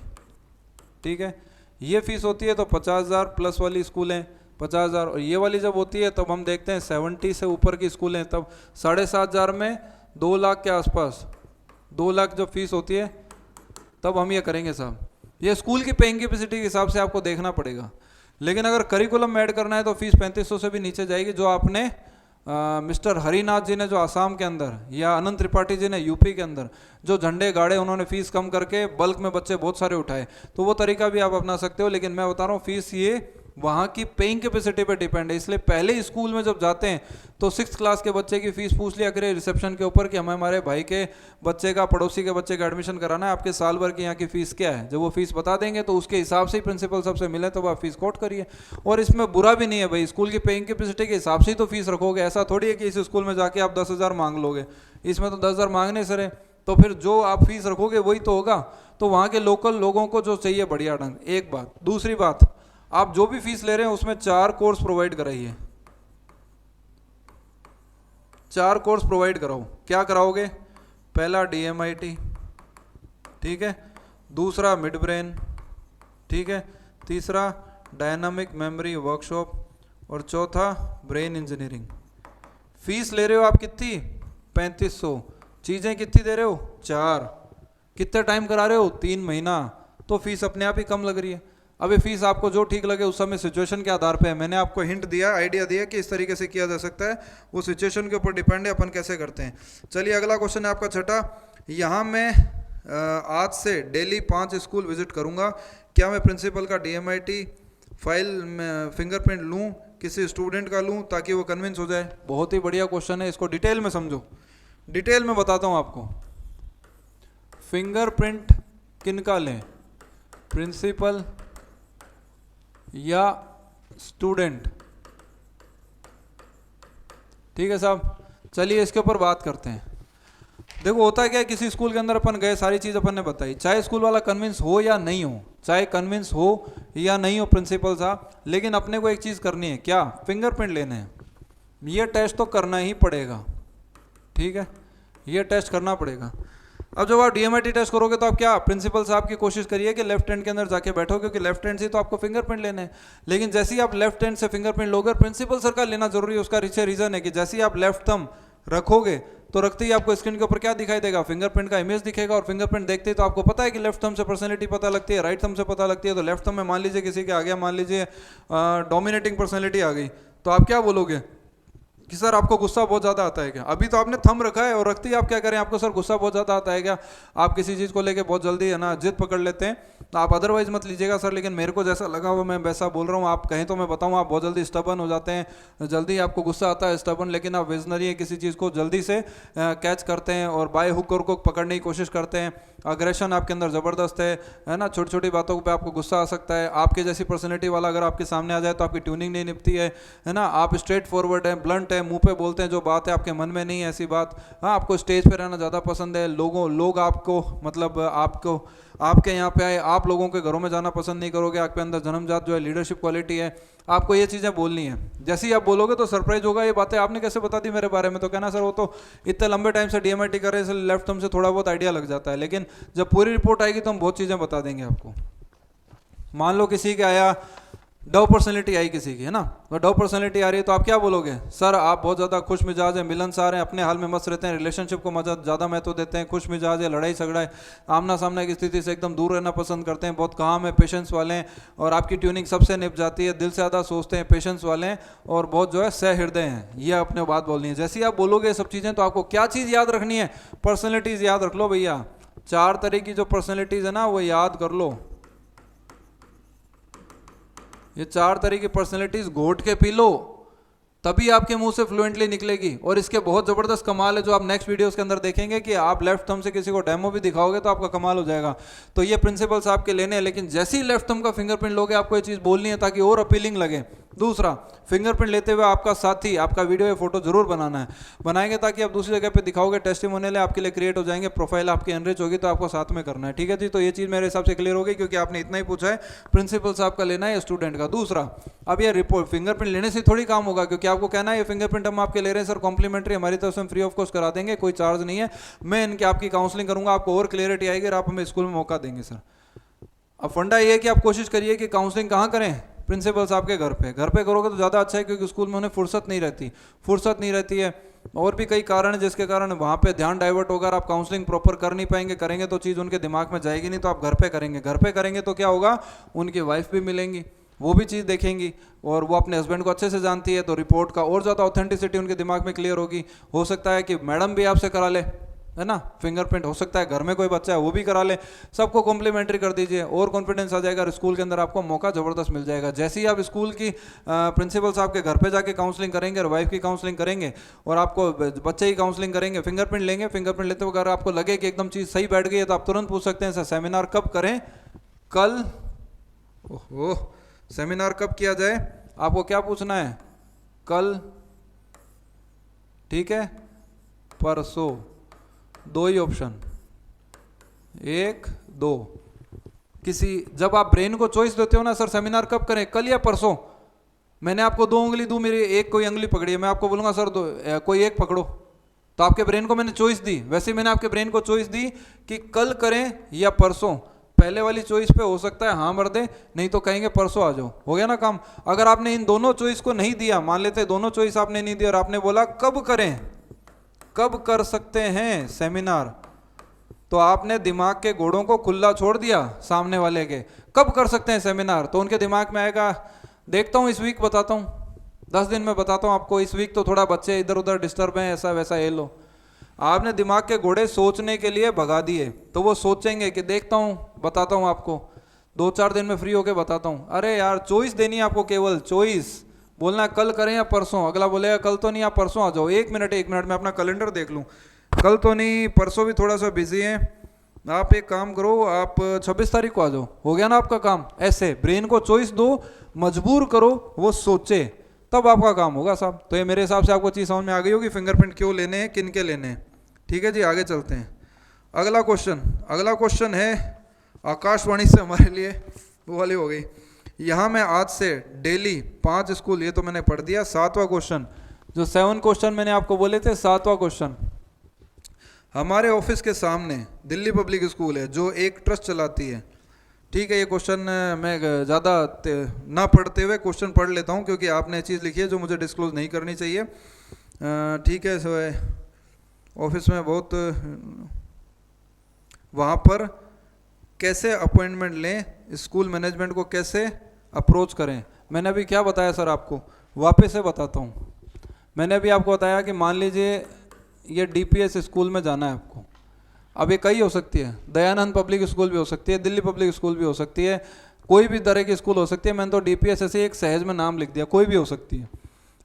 ठीक है। ये फीस होती है तो 50,000 प्लस वाली स्कूलें 50,000, और ये वाली जब होती है तब हम देखते हैं 70 से ऊपर की स्कूलें, तब 7,500 में 2 लाख के आसपास, 2 लाख जब फीस होती है तब हम ये करेंगे साहब। ये स्कूल की पेइंग कैपेसिटी के हिसाब से आपको देखना पड़ेगा। लेकिन अगर करिकुलम में ऐड करना है तो फीस 3500 से भी नीचे जाएगी। जो आपने मिस्टर हरिनाथ जी ने जो आसाम के अंदर, या अनंत त्रिपाठी जी ने यूपी के अंदर जो झंडे गाड़े, उन्होंने फीस कम करके बल्क में बच्चे बहुत सारे उठाए, तो वो तरीका भी आप अपना सकते हो। लेकिन मैं बता रहा हूँ फीस ये वहाँ की पेइंग कैपेसिटी पे डिपेंड है। इसलिए पहले स्कूल में जब जाते हैं तो 6th क्लास के बच्चे की फीस पूछ लिया करें रिसेप्शन के ऊपर कि हमें हमारे भाई के बच्चे का, पड़ोसी के बच्चे का एडमिशन कराना है, आपके साल भर की यहाँ की फ़ीस क्या है। जब वो फीस बता देंगे तो उसके हिसाब से ही प्रिंसिपल सबसे मिले तो आप फीस कोट करिए। और इसमें बुरा भी नहीं है भाई, स्कूल की पेइंग कैपेसिटी के हिसाब से ही तो फीस रखोगे। ऐसा थोड़ी है कि इस स्कूल में जाके आप 10,000 मांग लोगे, इसमें तो 10,000 मांगने सर है, तो फिर जो आप फीस रखोगे वही तो होगा। तो वहाँ के लोकल लोगों को जो चाहिए बढ़िया ढंग, एक बात। दूसरी बात, आप जो भी फीस ले रहे हैं उसमें 4 कोर्स प्रोवाइड कराइए, 4 कोर्स प्रोवाइड कराओ। क्या कराओगे? पहला DMIT, ठीक है, दूसरा मिड ब्रेन, ठीक है, तीसरा डायनामिक मेमोरी वर्कशॉप, और चौथा ब्रेन इंजीनियरिंग। फीस ले रहे हो आप कितनी? 3500। चीज़ें कितनी दे रहे हो? 4। कितने टाइम करा रहे हो? 3 महीना। तो फीस अपने आप ही कम लग रही है। अब ये फीस आपको जो ठीक लगे उस समय सिचुएशन के आधार पे है। मैंने आपको हिंट दिया, आइडिया दिया कि इस तरीके से किया जा सकता है, वो सिचुएशन के ऊपर डिपेंड है अपन कैसे करते हैं। चलिए अगला क्वेश्चन है आपका छठा। यहाँ मैं आज से डेली 5 स्कूल विजिट करूँगा, क्या मैं प्रिंसिपल का DMIT फाइल में फिंगरप्रिंट लूँ, किसी स्टूडेंट का लूँ ताकि वो कन्विंस हो जाए? बहुत ही बढ़िया क्वेश्चन है, इसको डिटेल में समझो। डिटेल में बताता हूँ आपको। फिंगरप्रिंट किनका लें, प्रिंसिपल या स्टूडेंट? ठीक है साहब, चलिए इसके ऊपर बात करते हैं। देखो होता क्या है, किसी स्कूल के अंदर अपन गए, सारी चीज़ अपन ने बताई, चाहे स्कूल वाला कन्विंस हो या नहीं हो, चाहे कन्विंस हो या नहीं हो प्रिंसिपल साहब, लेकिन अपने को एक चीज़ करनी है, क्या? फिंगरप्रिंट लेने हैं। ये टेस्ट तो करना ही पड़ेगा, ठीक है, ये टेस्ट करना पड़ेगा। अब जब आप DMIT टेस्ट करोगे तो आप क्या, प्रिंसिपल साहब की कोशिश करिए कि लेफ्ट हैंड के अंदर जाके बैठो, क्योंकि लेफ्ट हैंड से तो आपको फिंगरप्रिंट लेने हैं। लेकिन जैसे ही आप लेफ्ट हैंड से फिंगरप्रिंट लोगे, प्रिंसिपल सर का लेना जरूरी है। उसका रीजन है कि जैसे ही आप लेफ्ट थंब रखोगे तो रखते ही आपको स्क्रीन के ऊपर क्या दिखाई देगा? फिंगरप्रिंट का इमेज दिखेगा। और फिंगरप्रिंट देखते ही तो आपको पता है कि लेफ्ट थंब से पर्सनैलिटी पता लगती है, राइट थंब से पता लगती है। तो लेफ्ट थंब में मान लीजिए किसी के आ गया, मान लीजिए डोमिनेटिंग पर्सनैलिटी आ गई, तो आप क्या बोलोगे कि सर आपको गुस्सा बहुत ज़्यादा आता है क्या? अभी तो आपने थंब रखा है और रखते ही आप क्या करें, आपको सर गुस्सा बहुत ज़्यादा आता है क्या? आप किसी चीज़ को लेके बहुत जल्दी है ना जिद पकड़ लेते हैं, तो आप अदरवाइज मत लीजिएगा सर, लेकिन मेरे को जैसा लगा वो मैं वैसा बोल रहा हूँ। आप कहें तो मैं बताऊँ, आप बहुत जल्दी स्टबर्न हो जाते हैं, जल्दी आपको गुस्सा आता है, स्टबर्न, लेकिन आप विजनरी है, किसी चीज़ को जल्दी से कैच करते हैं और बाय हुक को पकड़ने की कोशिश करते हैं। अग्रेशन आपके अंदर ज़बरदस्त है ना, छोटी छोटी बातों पे आपको गुस्सा आ सकता है। आपके जैसी पर्सनैलिटी वाला अगर आपके सामने आ जाए तो आपकी ट्यूनिंग नहीं निपती है ना। आप स्ट्रेट फॉरवर्ड है, ब्लंट है, मुंह पे बोलते हैं जो बात है आपके मन में नहीं है ऐसी बात। हाँ, आपको स्टेज पे रहना ज़्यादा पसंद है, लोग आपको मतलब आपको आपके यहाँ पे आए, आप लोगों के घरों में जाना पसंद नहीं करोगे। आपके अंदर जन्मजात जो है लीडरशिप क्वालिटी है, आपको ये चीज़ें बोलनी है। जैसे ही आप बोलोगे तो सरप्राइज होगा, ये बातें आपने कैसे बता दी मेरे बारे में? तो कहना सर वो तो इतने लंबे टाइम से DMIT कर रहे हैं, लेफ्ट थंब से थोड़ा बहुत आइडिया लग जाता है। लेकिन जब पूरी रिपोर्ट आएगी तो हम बहुत चीज़ें बता देंगे आपको। मान लो किसी का आया डव पर्सनैलिटी आई किसी की, है ना, तो डव पर्सनैलिटी आ रही है तो आप क्या बोलोगे? सर आप बहुत ज़्यादा खुश मिजाज हैं, मिलनसार हैं, अपने हाल में मस्त रहते हैं, रिलेशनशिप को ज़्यादा महत्व देते हैं, खुश मिजाज है, लड़ाई झगड़ा है, आमना सामने की स्थिति से एकदम दूर रहना पसंद करते हैं, बहुत काम है, पेशेंस वाले हैं, और आपकी ट्यूनिंग सबसे निप जाती है, दिल से ज़्यादा सोचते हैं, पेशेंस वाले हैं, और बहुत जो है सहृदय हैं। ये अपने बात बोलनी है। जैसे ही आप बोलोगे ये सब चीज़ें तो आपको क्या चीज़ याद रखनी है? पर्सनैलिटीज़ याद रख लो भैया। 4 तरह की जो पर्सनैलिटीज़ है ना वो याद कर लो। ये 4 तरह की पर्सनैलिटीज घोट के पी लो, तभी आपके मुंह से फ्लुएंटली निकलेगी। और इसके बहुत ज़बरदस्त कमाल है जो आप नेक्स्ट वीडियोस के अंदर देखेंगे कि आप लेफ्ट थंब से किसी को डेमो भी दिखाओगे तो आपका कमाल हो जाएगा। तो ये प्रिंसिपल साहब के लेने हैं, लेकिन जैसे ही लेफ्ट थंब का फिंगरप्रिंट लोगे आपको ये चीज़ बोलनी है ताकि और अपीलिंग लगे। दूसरा, फिंगरप्रिंट लेते हुए आपका साथी आपका वीडियो या फोटो जरूर बनाना है, बनाएंगे ताकि आप दूसरी जगह पे दिखाओगे, टेस्टिमोनियल आपके लिए क्रिएट हो जाएंगे, प्रोफाइल आपकी एनरिच होगी, तो आपको साथ में करना है। ठीक है जी, तो ये चीज़ मेरे हिसाब से क्लियर होगी, क्योंकि आपने इतना ही पूछा है प्रिंसिपल साहब का लेना है या स्टूडेंट का। दूसरा, अब ये रिपोर्ट फिंगरप्रिंट लेने से थोड़ी काम होगा, क्योंकि आपको कहना है ये फिंगरप्रिंट हम आपके ले रहे हैं सर, कॉम्प्लीमेंट्री, हमारी तरफ से हम फ्री ऑफ कॉस्ट करा देंगे, कोई चार्ज नहीं है। मैं इनकी आपकी काउंसलिंग करूंगा, आपको और क्लियरिटी आएगी और आप हमें स्कूल में मौका देंगे सर। अब फंडा ये है कि आप कोशिश करिए कि काउंसलिंग कहाँ करें? प्रिंसिपल साहब के घर पे करोगे तो ज़्यादा अच्छा है, क्योंकि स्कूल में उन्हें फुर्सत नहीं रहती है, और भी कई कारण है जिसके कारण वहाँ पे ध्यान डाइवर्ट होगा, आप काउंसलिंग प्रॉपर कर नहीं पाएंगे। करेंगे तो चीज़ उनके दिमाग में जाएगी नहीं, तो आप घर पे करेंगे तो क्या होगा, उनकी वाइफ भी मिलेंगी, वो भी चीज़ देखेंगी, और वो अपने हस्बैंड को अच्छे से जानती है, तो रिपोर्ट का और ज़्यादा ऑथेंटिसिटी उनके दिमाग में क्लियर होगी। हो सकता है कि मैडम भी आपसे करा ले, है ना, फिंगरप्रिंट, हो सकता है घर में कोई बच्चा है वो भी करा ले, सबको कॉम्प्लीमेंट्री कर दीजिए और कॉन्फिडेंस आ जाएगा, और स्कूल के अंदर आपको मौका ज़बरदस्त मिल जाएगा। जैसे ही आप स्कूल की प्रिंसिपल साहब के घर पे जाके काउंसलिंग करेंगे और वाइफ की काउंसलिंग करेंगे और आपको बच्चे की काउंसलिंग करेंगे, फिंगरप्रिंट लेंगे, फिंगरप्रिंट लेते हुए अगर आपको लगे कि एकदम चीज़ सही बैठ गई है तो आप तुरंत पूछ सकते हैं सर सेमिनार कब करें? कल। ओहो, सेमिनार कब किया जाए? आपको क्या पूछना है? कल, ठीक है, परसों, 2 ही ऑप्शन, 1 2। किसी जब आप ब्रेन को चॉइस देते हो ना, सर सेमिनार कब करें, कल या परसों, मैंने आपको 2 उंगली दूं, मेरी एक कोई उंगली पकड़ी है, मैं आपको बोलूंगा सर कोई एक पकड़ो, तो आपके ब्रेन को मैंने चॉइस दी। वैसे मैंने आपके ब्रेन को चॉइस दी कि कल करें या परसों। पहले वाली चॉइस पे हो सकता है हाँ भर दे, नहीं तो कहेंगे परसों आ जाओ, हो गया ना काम। अगर आपने इन दोनों चॉइस को नहीं दिया, मान लेते दोनों चॉइस आपने नहीं दी और आपने बोला कब करें, कब कर सकते हैं सेमिनार? तो आपने दिमाग के घोड़ों को खुला छोड़ दिया सामने वाले के, कब कर सकते हैं सेमिनार? तो उनके दिमाग में आएगा देखता हूँ इस वीक बताता हूँ, 10 दिन में बताता हूँ आपको, इस वीक तो थोड़ा बच्चे इधर उधर डिस्टर्ब हैं, ऐसा वैसा, ये लो। आपने दिमाग के घोड़े सोचने के लिए भगा दिए, तो वो सोचेंगे कि देखता हूँ बताता हूँ आपको, 2-4 दिन में फ्री होके बताता हूँ। अरे यार चॉइस देनी है आपको, केवल चॉइस बोलना कल करें या परसों। अगला बोलेगा कल तो नहीं, आप परसों आ जाओ। 1 मिनट मैं अपना कैलेंडर देख लूँ, कल तो नहीं, परसों भी थोड़ा सा बिजी है। आप एक काम करो, आप 26 तारीख को आ जाओ, हो गया ना आपका काम। ऐसे ब्रेन को चॉइस दो, मजबूर करो वो सोचे, तब आपका काम होगा साहब। तो ये मेरे हिसाब से आपको चीज़ समझ में आ गई होगी, फिंगरप्रिंट क्यों लेने हैं, किन के लेने हैं। ठीक है जी, आगे चलते हैं। अगला क्वेश्चन है आकाशवाणी से हमारे लिए, वो वाली हो गई। यहाँ मैं आज से डेली 5 स्कूल, ये तो मैंने पढ़ दिया। 7वां क्वेश्चन, जो 7 क्वेश्चन मैंने आपको बोले थे, 7वां क्वेश्चन, हमारे ऑफिस के सामने दिल्ली पब्लिक स्कूल है जो एक ट्रस्ट चलाती है। ठीक है, ये क्वेश्चन मैं ज़्यादा ना पढ़ते हुए क्वेश्चन पढ़ लेता हूँ, क्योंकि आपने चीज़ लिखी है जो मुझे डिस्क्लोज नहीं करनी चाहिए। ठीक है, सो ऑफिस में बहुत, वहाँ पर कैसे अपॉइंटमेंट लें, स्कूल मैनेजमेंट को कैसे अप्रोच करें। मैंने अभी क्या बताया सर आपको, वापस से बताता हूँ। मैंने अभी आपको बताया कि मान लीजिए ये डीपीएस स्कूल में जाना है आपको। अब ये कई हो सकती है, दयानंद पब्लिक स्कूल भी हो सकती है, दिल्ली पब्लिक स्कूल भी हो सकती है, कोई भी तरह की स्कूल हो सकती है। मैंने तो डीपीएस ऐसे एक सहज में नाम लिख दिया, कोई भी हो सकती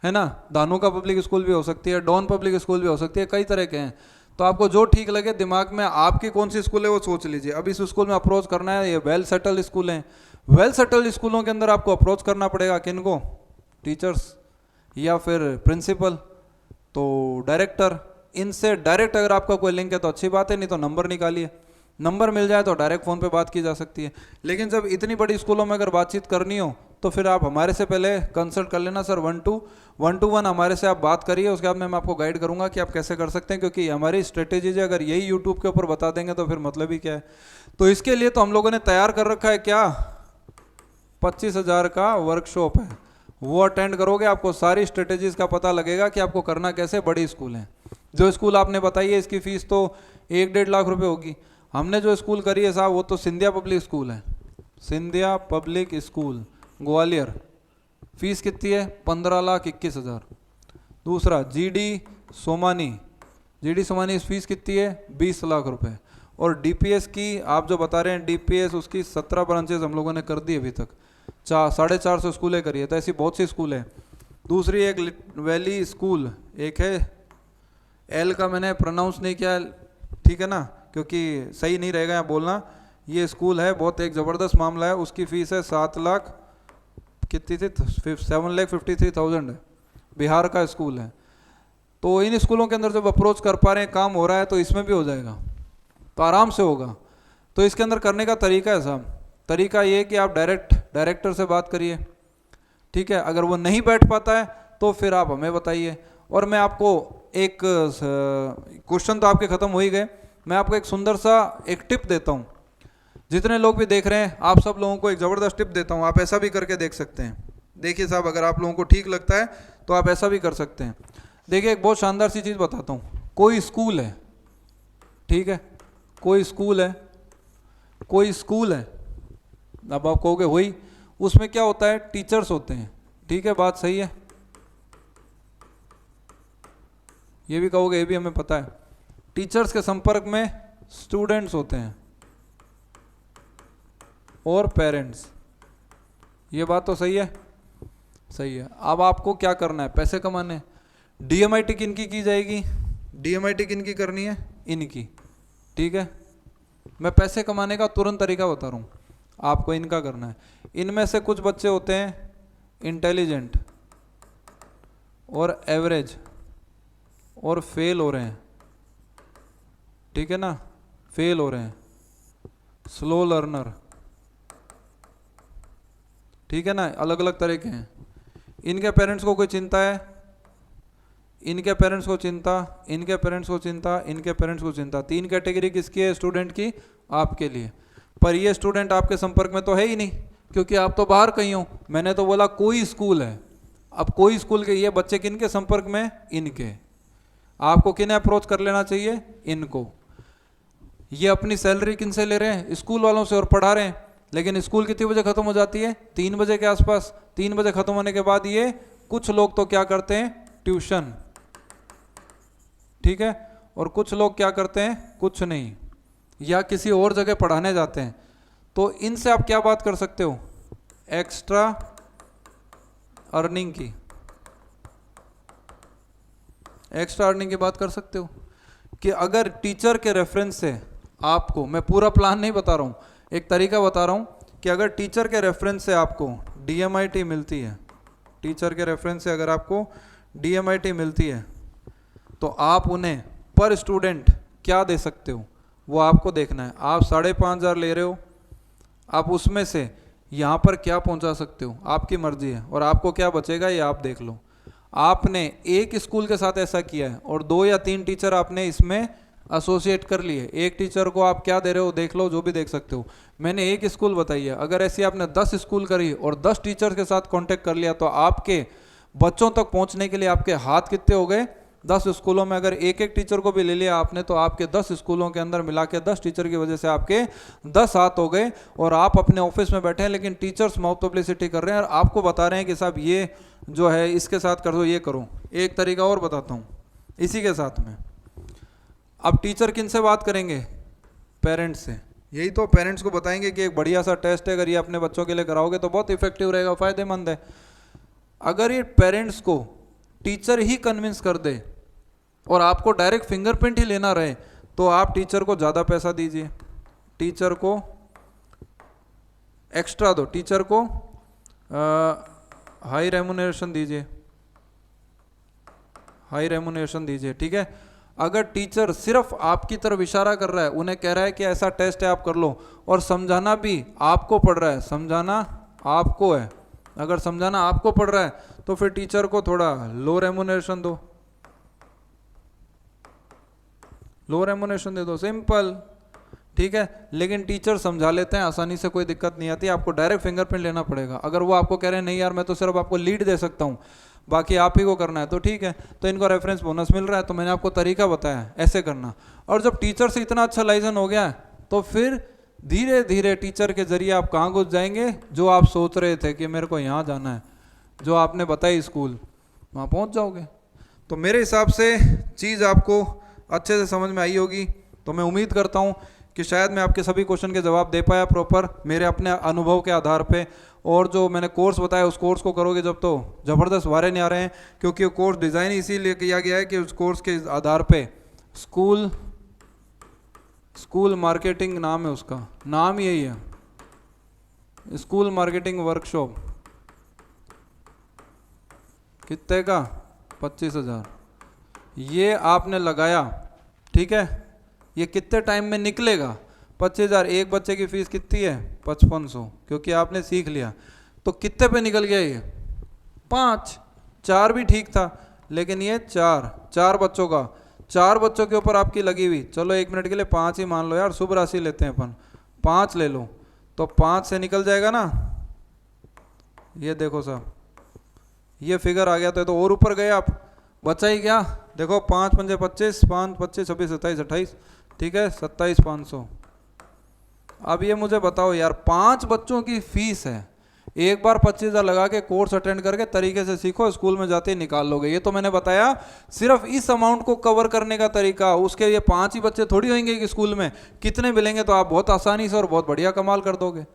है ना। धानुका पब्लिक स्कूल भी हो सकती है, डॉन पब्लिक स्कूल भी हो सकती है, कई तरह के हैं। तो आपको जो ठीक लगे, दिमाग में आपकी कौन सी स्कूल है वो सोच लीजिए। अब इस स्कूल में अप्रोच करना है, ये वेल सेटल्ड स्कूल हैं। वेल सेटल्ड स्कूलों के अंदर आपको अप्रोच करना पड़ेगा किनको, टीचर्स या फिर प्रिंसिपल, तो डायरेक्टर। इनसे डायरेक्ट अगर आपका कोई लिंक है तो अच्छी बात है, नहीं तो नंबर निकालिए, नंबर मिल जाए तो डायरेक्ट फ़ोन पे बात की जा सकती है। लेकिन जब इतनी बड़ी स्कूलों में अगर बातचीत करनी हो तो फिर आप हमारे से पहले कंसल्ट कर लेना सर। 1-to-1 हमारे से आप बात करिए, उसके बाद मैं आपको गाइड करूंगा कि आप कैसे कर सकते हैं, क्योंकि हमारी स्ट्रेटेजी है, अगर यही यूट्यूब के ऊपर बता देंगे तो फिर मतलब ही क्या है। तो इसके लिए तो हम लोगों ने तैयार कर रखा है क्या, 25,000 का वर्कशॉप है, वो अटेंड करोगे, आपको सारी स्ट्रेटेजीज का पता लगेगा कि आपको करना कैसे। बड़ी स्कूल है, जो स्कूल आपने बताई है इसकी फ़ीस तो 1-1.5 लाख रुपए होगी। हमने जो स्कूल करी है साहब वो तो सिंधिया पब्लिक स्कूल है, Scindia public school Gwalior. Fees कितनी है, 15,21,000। दूसरा जीडी सोमानी फीस कितनी है, 20 लाख रुपए। और डीपीएस की आप जो बता रहे हैं डीपीएस, उसकी 17 ब्रांचेज हम लोगों ने कर दी अभी तक, 450 स्कूलें करी है, तो ऐसी बहुत सी स्कूल है। दूसरी एक वैली स्कूल, एक है, एल का मैंने प्रोनाउंस नहीं किया, ठीक है ना, क्योंकि सही नहीं रहेगा यहाँ बोलना। ये स्कूल है, बहुत एक ज़बरदस्त मामला है। उसकी फ़ीस है 7 लाख कितनी थी, 7,53,000 है, बिहार का स्कूल है। तो इन स्कूलों के अंदर जब अप्रोच कर पा रहे हैं, काम हो रहा है, तो इसमें भी हो जाएगा, तो आराम से होगा। तो इसके अंदर करने का तरीका है साहब, तरीका ये कि आप डायरेक्टर से बात करिए, ठीक है। अगर वो नहीं बैठ पाता है तो फिर आप हमें बताइए। और मैं आपको एक क्वेश्चन तो आपके ख़त्म हो ही गए, मैं आपको एक सुंदर सा एक टिप देता हूँ। जितने लोग भी देख रहे हैं, आप सब लोगों को एक ज़बरदस्त टिप देता हूँ, आप ऐसा भी करके देख सकते हैं। देखिए साहब, अगर आप लोगों को ठीक लगता है तो आप ऐसा भी कर सकते हैं। देखिए एक बहुत शानदार सी चीज़ बताता हूँ। कोई स्कूल है, ठीक है, कोई स्कूल है, अब आप कहोगे वही, उसमें क्या होता है, टीचर्स होते हैं, ठीक है, बात सही है, ये भी कहोगे, ये भी हमें पता है। टीचर्स के संपर्क में स्टूडेंट्स होते हैं और पेरेंट्स, ये बात तो सही है, सही है। अब आपको क्या करना है, पैसे कमाने। डीएमआईटी किनकी की जाएगी, डीएमआईटी किनकी करनी है, इनकी, ठीक है। मैं पैसे कमाने का तुरंत तरीका बता रहा हूँ, आपको इनका करना है। इनमें से कुछ बच्चे होते हैं इंटेलिजेंट और एवरेज और फेल हो रहे हैं, ठीक है ना, फेल हो रहे हैं, स्लो लर्नर, ठीक है ना, अलग अलग तरह के हैं। इनके पेरेंट्स को कोई चिंता है, इनके पेरेंट्स को चिंता, इनके पेरेंट्स को चिंता, इनके पेरेंट्स को चिंता। 3 कैटेगरी किसकी है स्टूडेंट की, आपके लिए। पर ये स्टूडेंट आपके संपर्क में तो है ही नहीं, क्योंकि आप तो बाहर कहीं हो। मैंने तो बोला कोई स्कूल है, अब कोई स्कूल के ये बच्चे किनके संपर्क में, इनके। आपको किन्हें अप्रोच कर लेना चाहिए? इनको। ये अपनी सैलरी किन से ले रहे हैं? स्कूल वालों से, और पढ़ा रहे हैं। लेकिन स्कूल कितने बजे खत्म हो जाती है? 3 बजे के आसपास। 3 बजे खत्म होने के बाद ये कुछ लोग तो क्या करते हैं? ट्यूशन, ठीक है, और कुछ लोग क्या करते हैं? कुछ नहीं, या किसी और जगह पढ़ाने जाते हैं। तो इनसे आप क्या बात कर सकते हो? एक्स्ट्रा अर्निंग की, एक्स्ट्रा अर्निंग की बात कर सकते हो कि अगर टीचर के रेफरेंस से आपको, मैं पूरा प्लान नहीं बता रहा हूँ, एक तरीका बता रहा हूँ कि अगर टीचर के रेफरेंस से आपको DMIT मिलती है, टीचर के रेफरेंस से अगर आपको DMIT मिलती है, तो आप उन्हें पर स्टूडेंट क्या दे सकते हो वो आपको देखना है। आप 5,500 ले रहे हो, आप उसमें से यहाँ पर क्या पहुँचा सकते हो, आपकी मर्जी है, और आपको क्या बचेगा ये आप देख लो। आपने एक स्कूल के साथ ऐसा किया है और 2 या 3 टीचर आपने इसमें एसोसिएट कर लिए। एक टीचर को आप क्या दे रहे हो देख लो, जो भी देख सकते हो। मैंने एक स्कूल बताई है, अगर ऐसी आपने 10 स्कूल करी और 10 टीचर के साथ कांटेक्ट कर लिया, तो आपके बच्चों तक पहुंचने के लिए आपके हाथ कितने हो गए? 10 स्कूलों में अगर एक एक टीचर को भी ले लिया आपने, तो आपके 10 स्कूलों के अंदर मिला के 10 टीचर की वजह से आपके 10 हाथ हो गए। और आप अपने ऑफिस में बैठे हैं, लेकिन टीचर्स माउथ पब्लिसिटी कर रहे हैं और आपको बता रहे हैं कि साहब ये जो है इसके साथ कर दो, ये करो। एक तरीका और बताता हूँ इसी के साथ में। अब टीचर किन से बात करेंगे? पेरेंट्स से। यही तो, पेरेंट्स को बताएंगे कि एक बढ़िया सा टेस्ट है, अगर ये अपने बच्चों के लिए कराओगे तो बहुत इफेक्टिव रहेगा, फायदेमंद है। अगर ये पेरेंट्स को टीचर ही कन्विंस कर दे और आपको डायरेक्ट फिंगरप्रिंट ही लेना रहे, तो आप टीचर को ज़्यादा पैसा दीजिए, टीचर को एक्स्ट्रा दो, टीचर को हाई रेमुनेशन दीजिए, हाई रेमुनेशन दीजिए, ठीक है। अगर टीचर सिर्फ आपकी तरफ इशारा कर रहा है, उन्हें कह रहा है कि ऐसा टेस्ट है आप कर लो, और समझाना भी आपको पड़ रहा है, समझाना आपको है, अगर समझाना आपको पड़ रहा है तो फिर टीचर को थोड़ा लो रेमुनेशन दो, लो रेमुनेशन दे दो, सिंपल, ठीक है। लेकिन टीचर समझा लेते हैं आसानी से, कोई दिक्कत नहीं आती। आपको डायरेक्ट फिंगरप्रिंट लेना पड़ेगा। अगर वो आपको कह रहे हैं नहीं यार मैं तो सिर्फ आपको लीड दे सकता हूँ, बाकी आप ही को करना है, तो ठीक है, तो इनको रेफरेंस बोनस मिल रहा है। तो मैंने आपको तरीका बताया ऐसे करना। और जब टीचर से इतना अच्छा लाइजन हो गया तो फिर धीरे धीरे टीचर के जरिए आप कहाँ घुस जाएंगे? जो आप सोच रहे थे कि मेरे को यहाँ जाना है, जो आपने बताई स्कूल, वहाँ पहुँच जाओगे। तो मेरे हिसाब से चीज़ आपको अच्छे से समझ में आई होगी। तो मैं उम्मीद करता हूँ कि शायद मैं आपके सभी क्वेश्चन के जवाब दे पाया प्रॉपर, मेरे अपने अनुभव के आधार पे। और जो मैंने कोर्स बताया उस कोर्स को करोगे जब, तो ज़बरदस्त वारे नहीं आ रहे हैं, क्योंकि वो कोर्स डिज़ाइन इसीलिए किया गया है कि उस कोर्स के आधार पे स्कूल मार्केटिंग नाम है उसका, नाम यही है, स्कूल मार्केटिंग वर्कशॉप। कितने का? 25,000। ये आपने लगाया, ठीक है, ये कितने टाइम में निकलेगा? 25,000। एक बच्चे की फीस कितनी है? 5500, क्योंकि आपने सीख लिया। तो कितने पे निकल गया ये? 5। 4 भी ठीक था, लेकिन ये 4 बच्चों का, 4 बच्चों के ऊपर आपकी लगी हुई, चलो 1 मिनट के लिए 5 ही मान लो यार, शुभ राशि लेते हैं अपन, 5 ले लो, तो 5 से निकल जाएगा ना। ये देखो साहब, ये फिगर आ गया, तो और ऊपर गए आप, बचा ही क्या? देखो 5 पंजे 25, 5 25 26 27 28, ठीक है, 27,500। अब ये मुझे बताओ यार, 5 बच्चों की फीस है, एक बार 25,000 लगा के कोर्स अटेंड करके तरीके से सीखो, स्कूल में जाते ही निकाल लोगे। ये तो मैंने बताया सिर्फ इस अमाउंट को कवर करने का तरीका। उसके ये 5 ही बच्चे थोड़ी होंगे कि स्कूल में कितने मिलेंगे, तो आप बहुत आसानी से और बहुत बढ़िया कमाल कर दोगे।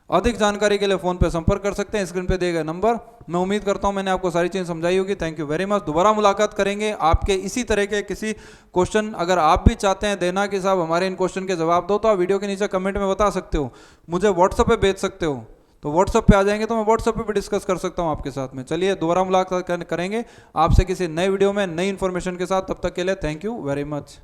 अधिक जानकारी के लिए फ़ोन पे संपर्क कर सकते हैं, स्क्रीन पे दिए गए नंबर। मैं उम्मीद करता हूं मैंने आपको सारी चीज़ समझाई होगी। Thank you very much. दोबारा मुलाकात करेंगे आपके इसी तरह के किसी क्वेश्चन, अगर आप भी चाहते हैं देना कि साहब हमारे इन क्वेश्चन के जवाब दो, तो आप वीडियो के नीचे कमेंट में बता सकते हो, मुझे व्हाट्सएप पे भेज सकते हो। तो व्हाट्सएप पे आ जाएंगे तो मैं व्हाट्सएप पे भी डिस्कस कर सकता हूँ आपके साथ में। चलिए दोबारा मुलाकात करेंगे आपसे किसी नए वीडियो में नई इन्फॉर्मेशन के साथ। तब तक के लिए थैंक यू वेरी मच।